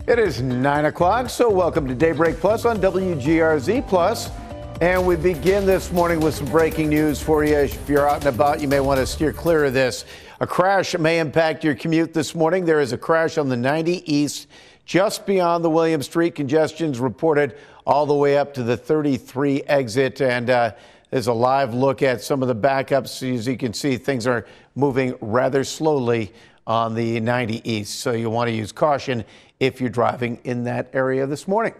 It is 9 o'clock, so welcome to Daybreak Plus on WGRZ Plus. And we begin this morning with some breaking news for you. If you're out and about, you may want to steer clear of this. A crash may impact your commute this morning. There is a crash on the 90 East just beyond the William Street. Congestion's reported all the way up to the 33 exit. And there's a live look at some of the backups. As you can see, things are moving rather slowly on the 90 East. So you want to use caution if you're driving in that area this morning.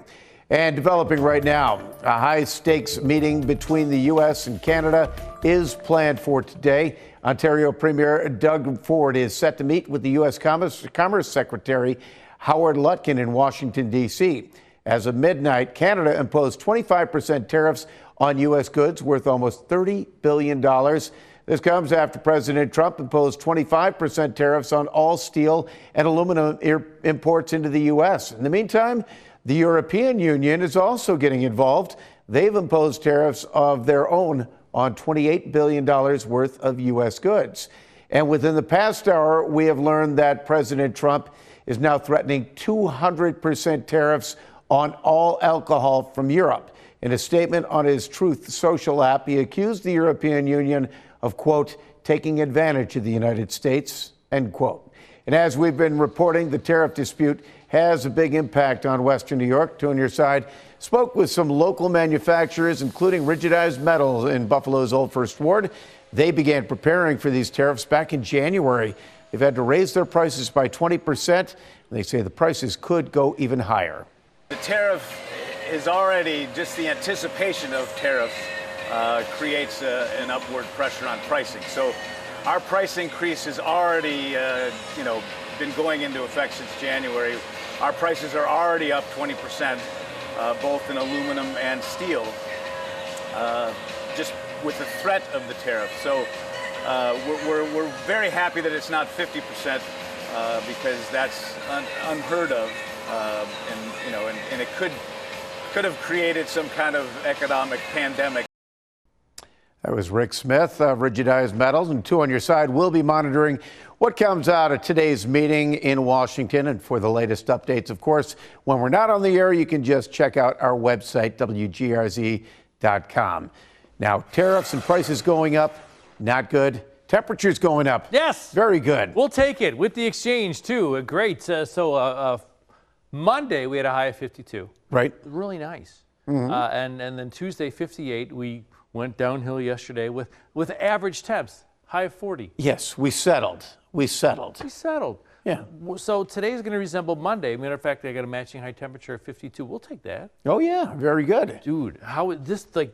And developing right now, a high-stakes meeting between the U.S. and Canada is planned for today. Ontario Premier Doug Ford is set to meet with the U.S. Commerce Secretary Howard Lutkin in Washington, D.C. As of midnight, Canada imposed 25% tariffs on U.S. goods worth almost $30 billion. This comes after President Trump imposed 25% tariffs on all steel and aluminum imports into the U.S. In the meantime, the European Union is also getting involved. They've imposed tariffs of their own on $28 billion worth of U.S. goods. And within the past hour, we have learned that President Trump is now threatening 200% tariffs on all alcohol from Europe. In a statement on his Truth Social app, he accused the European Union of, quote, taking advantage of the United States, end quote. And as we've been reporting, the tariff dispute has a big impact on Western New York. Two on your side spoke with some local manufacturers, including Rigidized Metals in Buffalo's Old First Ward. They began preparing for these tariffs back in January. They've had to raise their prices by 20%. And they say the prices could go even higher. The tariff is already, just the anticipation of tariffs creates an upward pressure on pricing. So our price increase has already, been going into effect since January. Our prices are already up 20%, both in aluminum and steel, just with the threat of the tariff. So we're very happy that it's not 50%, because that's unheard of, and it could have created some kind of economic pandemic. That was Rick Smith of Rigidized Metals. And two on your side, we'll be monitoring what comes out of today's meeting in Washington. And for the latest updates, of course, when we're not on the air, you can just check out our website, WGRZ.com. Now, tariffs and prices going up, not good. Temperatures going up. Yes. Very good. We'll take it with the exchange, too. Great. Monday, we had a high of 52. Right. Really nice. Mm-hmm. And then Tuesday, 58. We went downhill yesterday with average temps, high of 40. Yes, we settled. Yeah. So today's going to resemble Monday. Matter of fact, I got a matching high temperature of 52. We'll take that. Oh, yeah. Very good. Dude,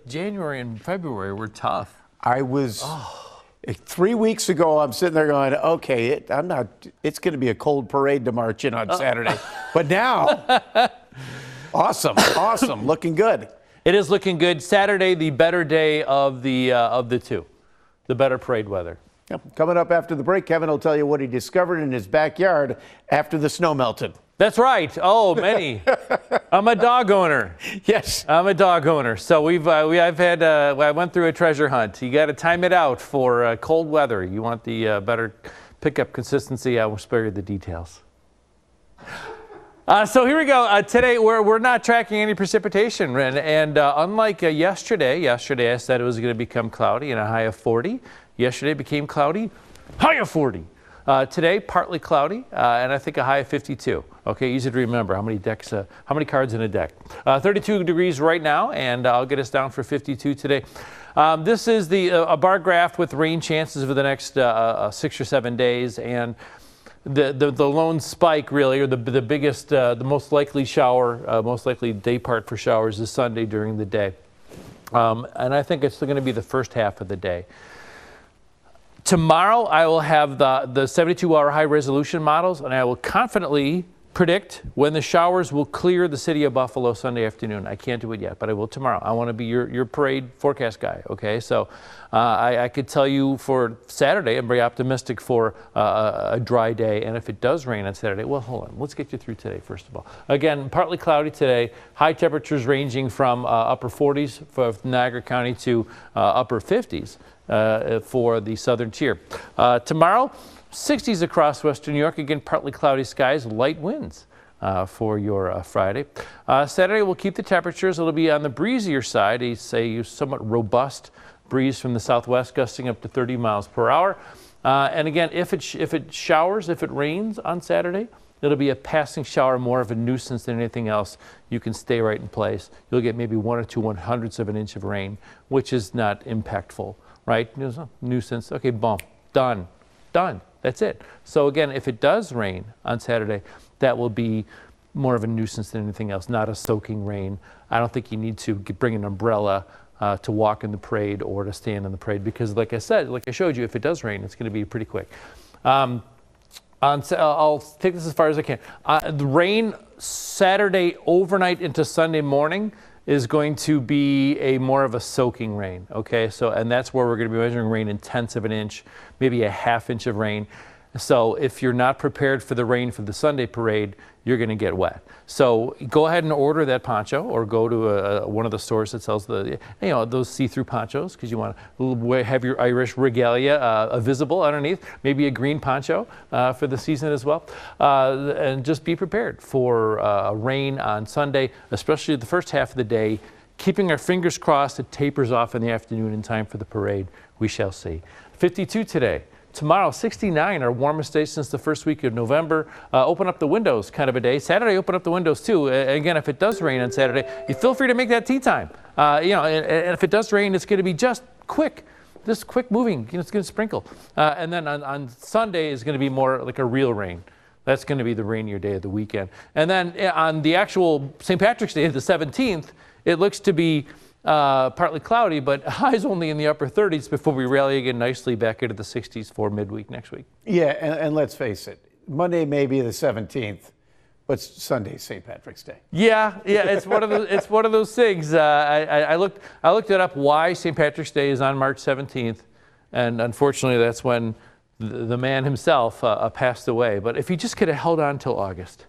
January and February were tough. I was... 3 weeks ago, I'm sitting there going, okay, it's going to be a cold parade to march in on Saturday. But now, awesome, looking good. It is looking good. Saturday, the better day of the two, the better parade weather. Yep. Coming up after the break, Kevin will tell you what he discovered in his backyard after the snow melted. That's right. Oh, many. I'm a dog owner. Yes. I'm a dog owner. So I went through a treasure hunt. You got to time it out for cold weather. You want the better pickup consistency. I will spare you the details. So here we go. Today we're not tracking any precipitation, and unlike yesterday I said it was going to become cloudy and a high of 40. Yesterday became cloudy, high of 40. Today, partly cloudy, and I think a high of 52. Okay, easy to remember how many cards in a deck. 32 degrees right now, and I'll get us down for 52 today. This is a bar graph with rain chances for the next 6 or 7 days, and the lone spike really, or the biggest, the most likely shower, most likely day part for showers is Sunday during the day, and I think it's going to be the first half of the day. Tomorrow, I will have the 72-hour high-resolution models, and I will confidently predict when the showers will clear the city of Buffalo Sunday afternoon. I can't do it yet, but I will tomorrow. I want to be your parade forecast guy, okay? So I could tell you for Saturday, I'm very optimistic for a dry day, and if it does rain on Saturday, well, hold on. Let's get you through today, first of all. Again, partly cloudy today. High temperatures ranging from upper 40s for Niagara County to upper 50s. For the southern tier. Tomorrow, 60s across western New York. Again, partly cloudy skies, light winds. for your Friday. Saturday, we'll keep the temperatures. It'll be on the breezier side, a somewhat robust breeze from the southwest, gusting up to 30 miles per hour. And again, if it showers, if it rains on Saturday, it'll be a passing shower, more of a nuisance than anything else. You can stay right in place. You'll get maybe 1 or 2 1/100ths of an inch of rain, which is not impactful, right? There's a nuisance. Okay, boom, done. That's it. So again, if it does rain on Saturday, that will be more of a nuisance than anything else, not a soaking rain. I don't think you need to bring an umbrella to walk in the parade or to stand in the parade, because like I said, like I showed you, if it does rain, it's going to be pretty quick. I'll take this as far as I can. The rain Saturday overnight into Sunday morning is going to be more of a soaking rain, okay? So, and that's where we're going to be measuring rain in 1/10 of an inch, maybe a 1/2 inch of rain. So if you're not prepared for the rain for the Sunday parade, you're going to get wet. So go ahead and order that poncho, or go to one of the stores that sells those see-through ponchos, because you want to have your Irish regalia visible underneath. Maybe a green poncho for the season as well. And just be prepared for rain on Sunday, especially the first half of the day. Keeping our fingers crossed, it tapers off in the afternoon in time for the parade. We shall see. 52 today. Tomorrow, 69, our warmest day since the first week of November. Open up the windows kind of a day. Saturday, open up the windows too. Again, if it does rain on Saturday, you feel free to make that tea time. And if it does rain, it's going to be just quick moving. It's going to sprinkle. And then on Sunday is going to be more like a real rain. That's going to be the rainier day of the weekend. And then on the actual St. Patrick's Day, the 17th, it looks to be partly cloudy, but highs only in the upper 30s before we rally again nicely back into the 60s for midweek next week. Yeah, and let's face it, Monday may be the 17th, but Sunday's St. Patrick's Day. Yeah, it's one of those things. I looked it up why St. Patrick's Day is on March 17th, and unfortunately that's when the man himself passed away. But if he just could have held on till August.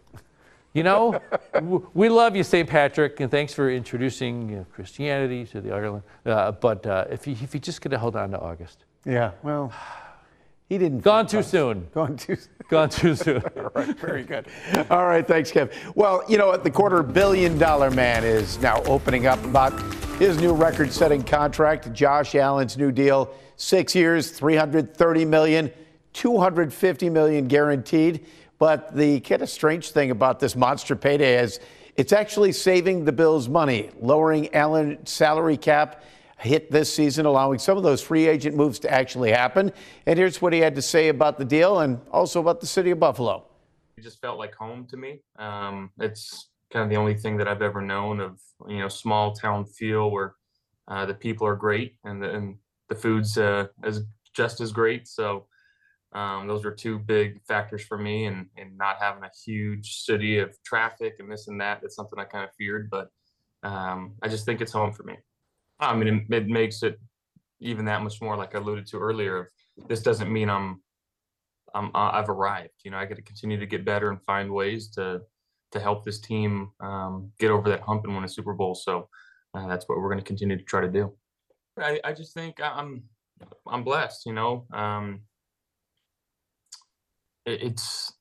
We love you, St. Patrick, and thanks for introducing Christianity to the Ireland. But if he just could have held on to August. Yeah, well, he didn't. Gone too soon. Gone too soon. All right, very good. All right, thanks, Kev. Well, the $250 million man is now opening up about his new record-setting contract. Josh Allen's new deal, 6 years, $330 million, $250 million guaranteed. But the kind of strange thing about this monster payday is it's actually saving the Bills money, lowering Allen's salary cap hit this season, allowing some of those free agent moves to actually happen. And here's what he had to say about the deal and also about the city of Buffalo. It just felt like home to me. It's kind of the only thing that I've ever known of, small town feel where the people are great and the food's just as great. So those are two big factors for me, and not having a huge city of traffic and this and that. That's something I kind of feared, but I just think it's home for me. I mean, it makes it even that much more, like I alluded to earlier. This doesn't mean I've arrived. I got to continue to get better and find ways to help this team get over that hump and win a Super Bowl. So that's what we're going to continue to try to do. I just think I'm blessed. It's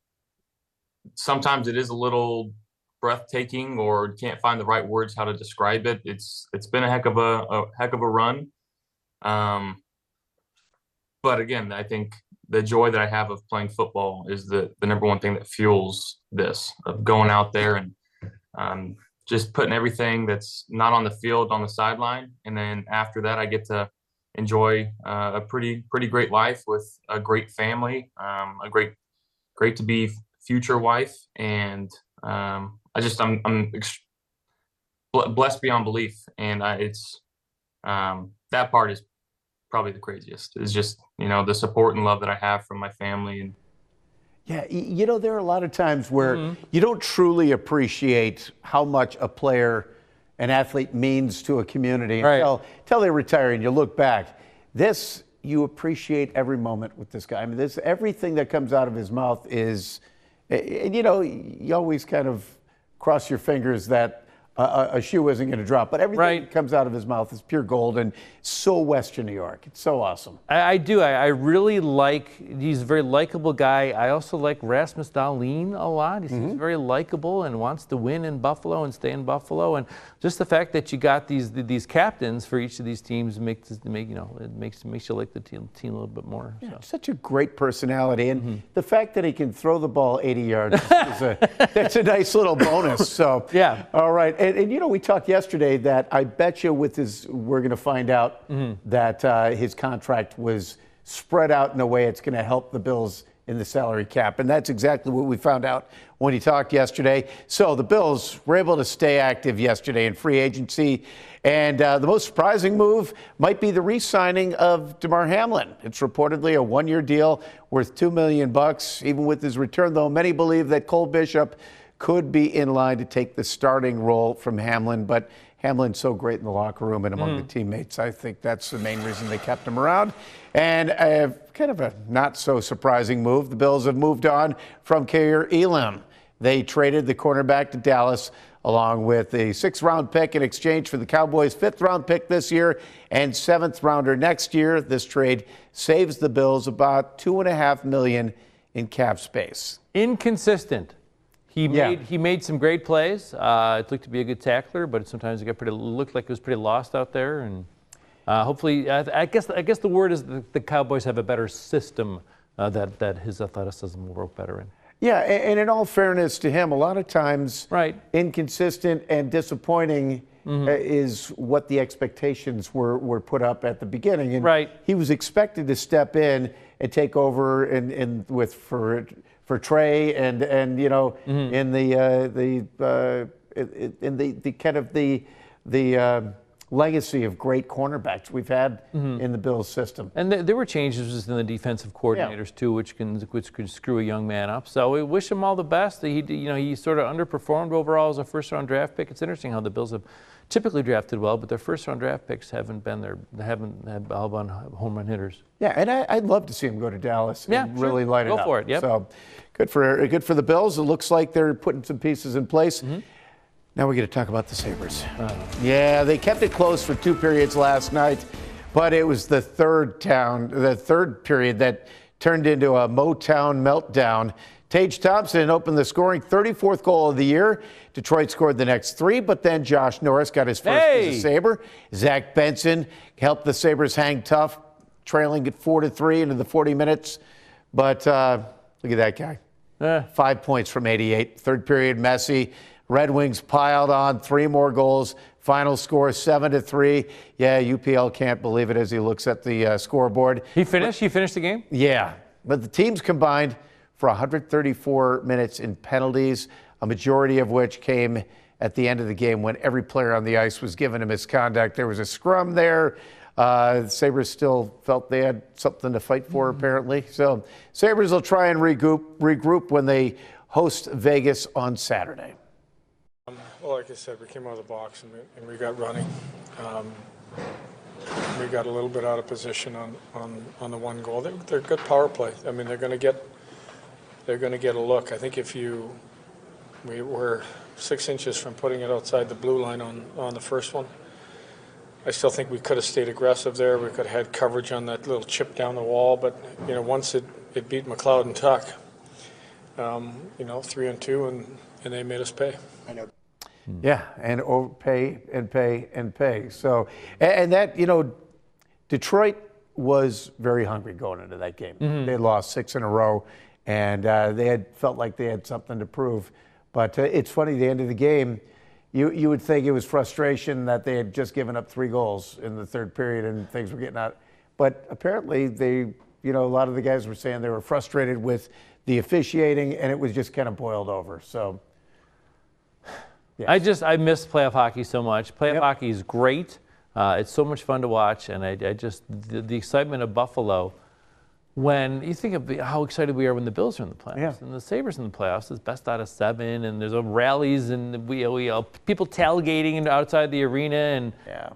sometimes it is a little breathtaking, or can't find the right words how to describe it. It's been a heck of a run. But again, I think the joy that I have of playing football is the number one thing that fuels this, of going out there and just putting everything that's not on the field on the sideline. And then after that, I get to enjoy a pretty great life with a great family, great to be future wife, and I'm blessed beyond belief. And that part is probably the craziest. Is just the support and love that I have from my family. And yeah, there are a lot of times where you don't truly appreciate how much a player, an athlete, means to a community until they retire, and you look back. You appreciate every moment with this guy. I mean, everything that comes out of his mouth is, and you always kind of cross your fingers that a shoe isn't going to drop. But everything that comes out of his mouth is pure gold and so Western New York. It's so awesome. I do. I really like, he's a very likable guy. I also like Rasmus Dahlin a lot. He's very likable and wants to win in Buffalo and stay in Buffalo. And just the fact that you got these captains for each of these teams makes you like the team a little bit more. Yeah, so. Such a great personality. And the fact that he can throw the ball 80 yards that's a nice little bonus. So, yeah. All right. And you know, we talked yesterday that I bet you we're going to find out that his contract was spread out in a way it's going to help the Bills in the salary cap. And that's exactly what we found out when he talked yesterday. So the Bills were able to stay active yesterday in free agency. And the most surprising move might be the re-signing of Damar Hamlin. It's reportedly a one-year deal worth $2 million. Even with his return, though, many believe that Cole Bishop could be in line to take the starting role from Hamlin. But Hamlin's so great in the locker room and among the teammates. I think that's the main reason they kept him around. And kind of a not so surprising move. The Bills have moved on from Kaiir Elam. They traded the cornerback to Dallas along with a 6th-round pick in exchange for the Cowboys' 5th-round pick this year and 7th-rounder next year. This trade saves the Bills about $2.5 million in cap space. Inconsistent. He made some great plays. It looked to be a good tackler, but sometimes it looked like it was pretty lost out there. And hopefully, I guess the word is the Cowboys have a better system that his athleticism will work better in. Yeah, and in all fairness to him, a lot of times inconsistent and disappointing is what the expectations were put up at the beginning. And he was expected to step in and take over for Trey and you know in the kind of the legacy of great cornerbacks we've had in the Bills system. And there were changes in the defensive coordinators too, which could screw a young man up. So we wish him all the best. He sort of underperformed overall as a first-round draft pick. It's interesting how the Bills have typically drafted well, but their first-round draft picks haven't all been home run hitters. Yeah, and I'd love to see him go to Dallas and really light it up. Go for it. Yep. So good for the Bills. It looks like they're putting some pieces in place. Now we're going to talk about the Sabres. Yeah, they kept it close for 2 periods last night, but it was the third period that turned into a Motown meltdown. Tage Thompson opened the scoring, 34th goal of the year. Detroit scored the next 3, but then Josh Norris got his first as a Sabre. Zach Benson helped the Sabres hang tough, trailing at 4-3 into the 40 minutes. But look at that guy. 5 points from 88. Third period, messy. Red Wings piled on 3 more goals. Final score 7-3. Yeah, UPL can't believe it as he looks at the scoreboard. He finished the game? Yeah, but the teams combined for 134 minutes in penalties, a majority of which came at the end of the game when every player on the ice was given a misconduct. There was a scrum there. The Sabres still felt they had something to fight for, apparently. So Sabres will try and regroup when they host Vegas on Saturday. Well, like I said, we came out of the box and we got running. We got a little bit out of position on the one goal. They're good power play. I mean, they're going to get a look. I think we were 6 inches from putting it outside the blue line on the first one. I still think we could have stayed aggressive there. We could have had coverage on that little chip down the wall, but once it beat McLeod and Tuck, 3-2, and they made us pay. I know. Yeah, and pay and pay and pay. So, and that, Detroit was very hungry going into that game. They lost 6 in a row, and they had felt like they had something to prove. But it's funny, the end of the game, you would think it was frustration that they had just given up 3 goals in the third period and things were getting out. But apparently they, a lot of the guys were saying they were frustrated with the officiating, and it was just kind of boiled over. So. Yes. I miss playoff hockey so much. Playoff hockey is great. It's so much fun to watch, and the excitement of Buffalo. When you think of how excited we are when the Bills are in the playoffs and the Sabres in the playoffs, it's best out of 7, and there's rallies and we people tailgating outside the arena,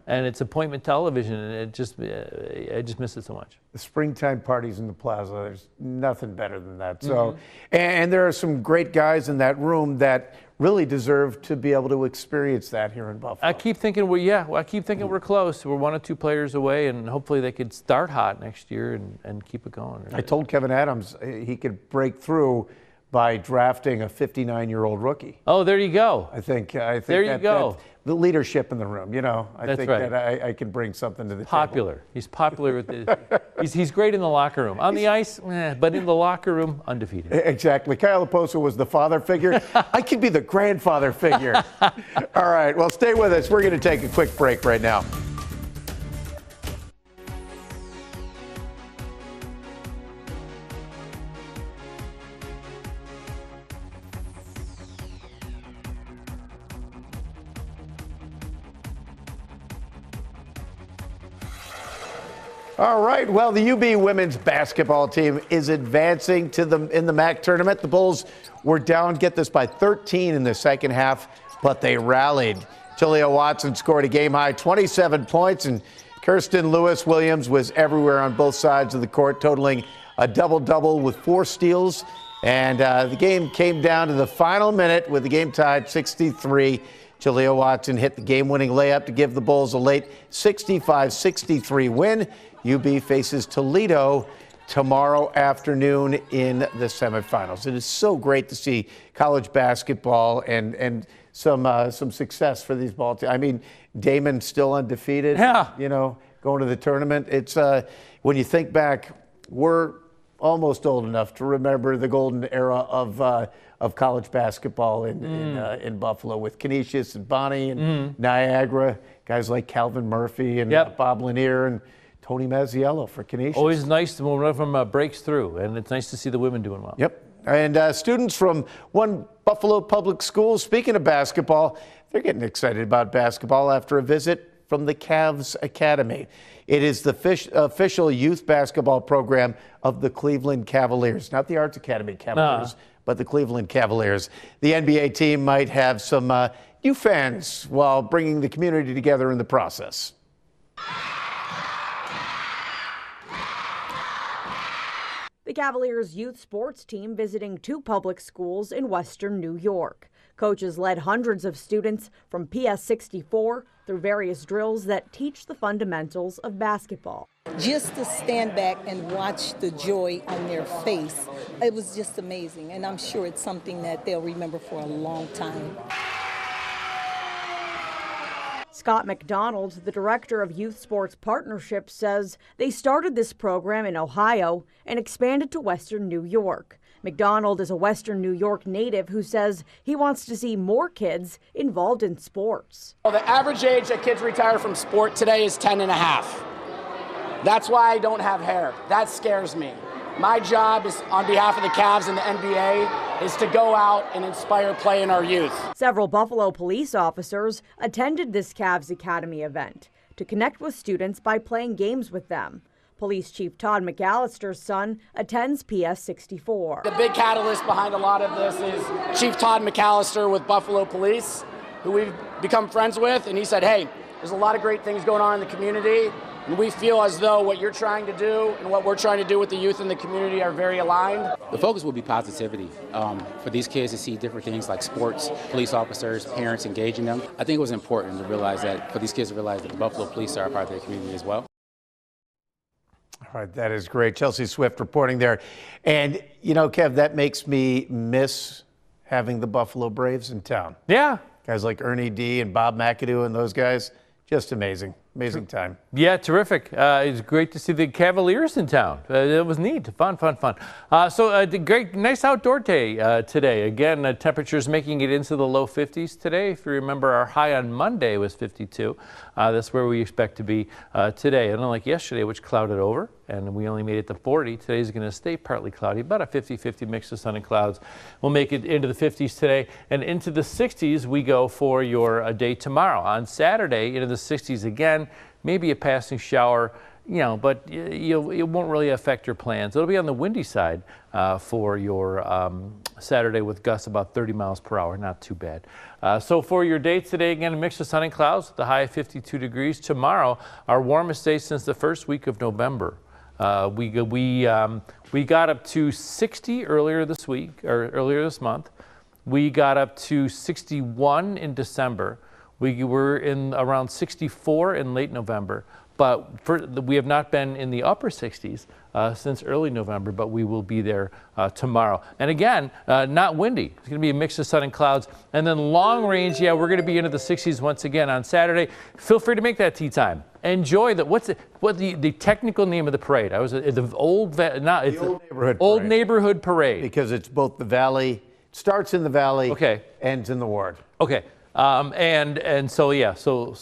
and it's appointment television, and I just miss it so much. the springtime parties in the plaza, there's nothing better than that. So, and there are some great guys in that room that really deserve to be able to experience that here in Buffalo. I keep thinking we're close. We're 1 or 2 players away, and hopefully they could start hot next year and keep it going. I told Kevin Adams he could break through by drafting a 59-year-old rookie. Oh, there you go. I think there you go. The leadership in the room, I That's think right. that I can bring something to the Popular. table. He's popular with he's great in the locker room. On the ice, but in the locker room, undefeated. Exactly. Kyle Oposo was the father figure. I could be the grandfather figure. All right, well, stay with us. We're going to take a quick break right now. All right, well, the UB women's basketball team is advancing in the MAC tournament. The Bulls were down, get this, by 13 in the second half, but they rallied. Jalea Watson scored a game-high 27 points, and Kirsten Lewis-Williams was everywhere on both sides of the court, totaling a double-double with 4 steals. And the game came down to the final minute with the game tied 63. Jalea Watson hit the game-winning layup to give the Bulls a late 65-63 win. UB faces Toledo tomorrow afternoon in the semifinals. It is so great to see college basketball and some success for these ball teams. I mean, Damon's still undefeated. Yeah. Going to the tournament. It's when you think back, we're almost old enough to remember the golden era of college basketball in Buffalo with Canisius and Bonnie and Niagara, guys like Calvin Murphy and Bob Lanier and Tony Mazziello for Canisius. Always nice when one of them breaks through, and it's nice to see the women doing well. Yep. And students from one Buffalo public school, speaking of basketball, they're getting excited about basketball after a visit from the Cavs Academy. It is the official youth basketball program of the Cleveland Cavaliers, not the Arts Academy Cavaliers, but the Cleveland Cavaliers. The NBA team might have some new fans while bringing the community together in the process. The Cavaliers youth sports team visiting 2 public schools in western New York. Coaches led hundreds of students from PS 64 through various drills that teach the fundamentals of basketball. Just to stand back and watch the joy on their face, it was just amazing, and I'm sure it's something that they'll remember for a long time. Scott McDonald, the director of Youth Sports Partnerships, says they started this program in Ohio and expanded to Western New York. McDonald is a Western New York native who says he wants to see more kids involved in sports. Well, the average age that kids retire from sport today is 10 and a half. That's why I don't have hair. That scares me. My job is, on behalf of the Cavs and the NBA, is to go out and inspire play in our youth. Several Buffalo police officers attended this Cavs Academy event to connect with students by playing games with them. Police Chief Todd McAllister's son attends PS 64. The big catalyst behind a lot of this is Chief Todd McAllister with Buffalo Police, who we've become friends with, and he said, hey, there's a lot of great things going on in the community, and we feel as though what you're trying to do and what we're trying to do with the youth in the community are very aligned. The focus will be positivity. For these kids to see different things like sports, police officers, parents engaging them. I think it was important to realize that, for these kids to realize that the Buffalo Police are a part of their community as well. All right, that is great. Chelsea Swift reporting there. And, Kev, that makes me miss having the Buffalo Braves in town. Yeah. Guys like Ernie D and Bob McAdoo and those guys, just amazing. Amazing time. Yeah, terrific. It's great to see the Cavaliers in town. It was neat. Fun. Great, nice outdoor day today. Again, temperatures making it into the low 50s today. If you remember, our high on Monday was 52. That's where we expect to be today. Unlike yesterday, which clouded over, and we only made it to 40. Today's going to stay partly cloudy, about a 50-50 mix of sun and clouds. We'll make it into the 50s today, and into the 60s we go for your day tomorrow. On Saturday, into the 60s again. Maybe a passing shower, but it won't really affect your plans. It'll be on the windy side for your Saturday with gusts about 30 miles per hour. Not too bad. So for your day today, again, a mix of sun and clouds with the high of 52 degrees. Tomorrow, our warmest day since the first week of November. We got up to 60 earlier this week, or earlier this month. We got up to 61 in December. We were in around 64 in late November. But we have not been in the upper 60s since early November, but we will be there tomorrow. And again, not windy. It's going to be a mix of sun and clouds. And then long range, yeah, we're going to be into the 60s once again on Saturday. Feel free to make that tea time. Enjoy the what's the technical name of the parade? I was at the old neighborhood parade because it's both the valley, starts in the valley, okay, ends in the ward. Okay. And so yeah, so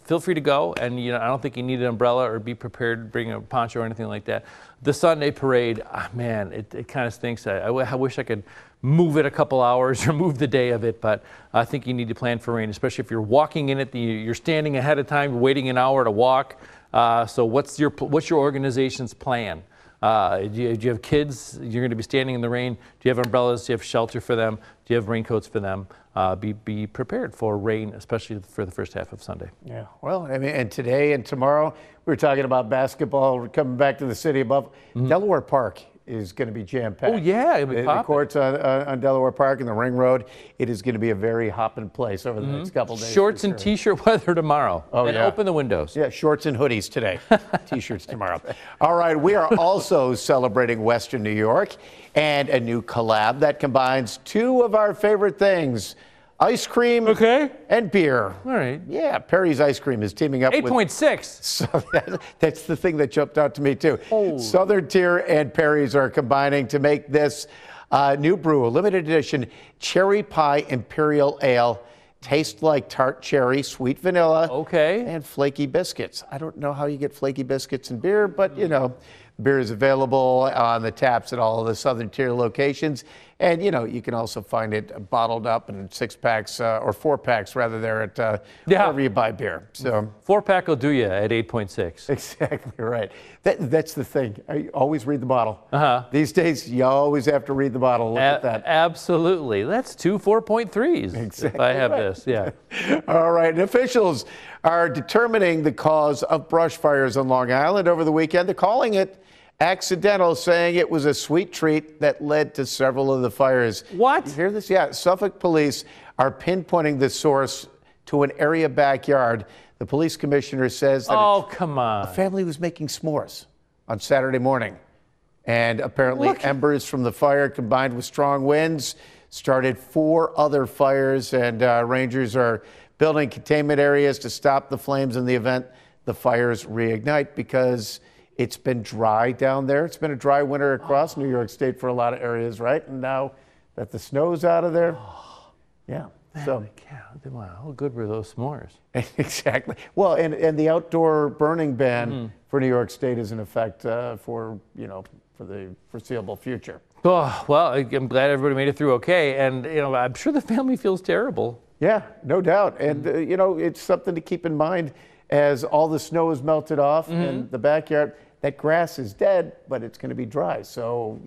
feel free to go, and I don't think you need an umbrella or be prepared to bring a poncho or anything like that. The Sunday parade, man, it kind of stinks. I wish I could move it a couple hours or move the day of it, but I think you need to plan for rain, especially if you're walking in it. You're standing ahead of time, waiting an hour to walk. So what's your organization's plan? Do you have kids? You're going to be standing in the rain. Do you have umbrellas? Do you have shelter for them? Do you have raincoats for them? Be prepared for rain, especially for the first half of Sunday. Yeah, well, I mean, and today and tomorrow, we were talking about basketball. We're coming back to the city above. Delaware Park is going to be jam-packed. Oh, yeah, it'll be the courts on Delaware Park and the Ring Road, it is going to be a very hopping place over the next couple days. Shorts and T-shirt weather tomorrow. Oh, and yeah. Open the windows. Yeah, shorts and hoodies today. T-shirts tomorrow. All right, we are also celebrating Western New York and a new collab that combines two of our favorite things, ice cream and beer. All right. Yeah, Perry's Ice Cream is teaming up 8.6. So that's the thing that jumped out to me, too. Oh. Southern Tier and Perry's are combining to make this new brew, a limited edition cherry pie imperial ale. Tastes like tart cherry, sweet vanilla, and flaky biscuits. I don't know how you get flaky biscuits in beer, but, beer is available on the taps at all of the Southern Tier locations. And, you can also find it bottled up in 6-packs or 4-packs rather there at wherever you buy beer. So 4-pack will do you at 8.6. Exactly right. That's the thing. I always read the bottle. These days, you always have to read the bottle. Look at that. Absolutely. That's 2 4.3s. Exactly if I have this, yeah. All right. And officials are determining the cause of brush fires on Long Island over the weekend. They're calling it accidental, saying it was a sweet treat that led to several of the fires. What? You hear this? Yeah. Suffolk police are pinpointing the source to an area backyard. The police commissioner says that come on. a family was making s'mores on Saturday morning. And apparently embers from the fire combined with strong winds started 4 other fires, and rangers are building containment areas to stop the flames in the event the fires reignite, because it's been dry down there. It's been a dry winter across New York State for a lot of areas, right? And now that the snow's out of there, yeah. So, wow, how good were those s'mores? Exactly. Well, and the outdoor burning ban for New York State is in effect for the foreseeable future. Oh, well, I'm glad everybody made it through okay, and I'm sure the family feels terrible. Yeah, no doubt. And it's something to keep in mind as all the snow is melted off in the backyard. That grass is dead, but it's going to be dry. So,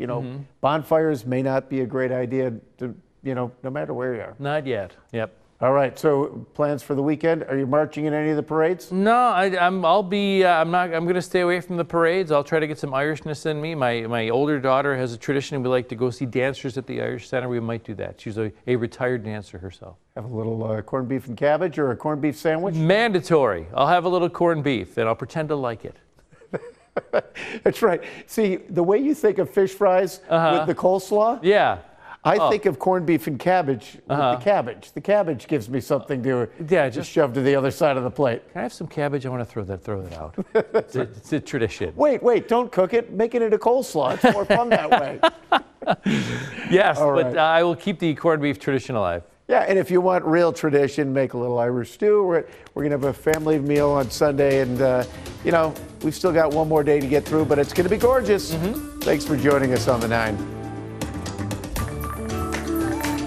bonfires may not be a great idea to, no matter where you are. Not yet. Yep. All right. So, plans for the weekend? Are you marching in any of the parades? No, I'm going to stay away from the parades. I'll try to get some Irishness in me. My older daughter has a tradition. We like to go see dancers at the Irish Center. We might do that. She's a retired dancer herself. Have a little corned beef and cabbage or a corned beef sandwich? Mandatory. I'll have a little corned beef, and I'll pretend to like it. That's right. See, the way you think of fish fries with the coleslaw, I think of corned beef and cabbage with the cabbage. The cabbage gives me something to just shove to the other side of the plate. Can I have some cabbage? I want to throw that out. It's a tradition. Wait, don't cook it. Make it into coleslaw. It's more fun that way. Yes, All but I will keep the corned beef tradition alive. Yeah, and if you want real tradition, make a little Irish stew. We're going to have a family meal on Sunday, and, we've still got one more day to get through, but it's going to be gorgeous. Thanks for joining us on The 9.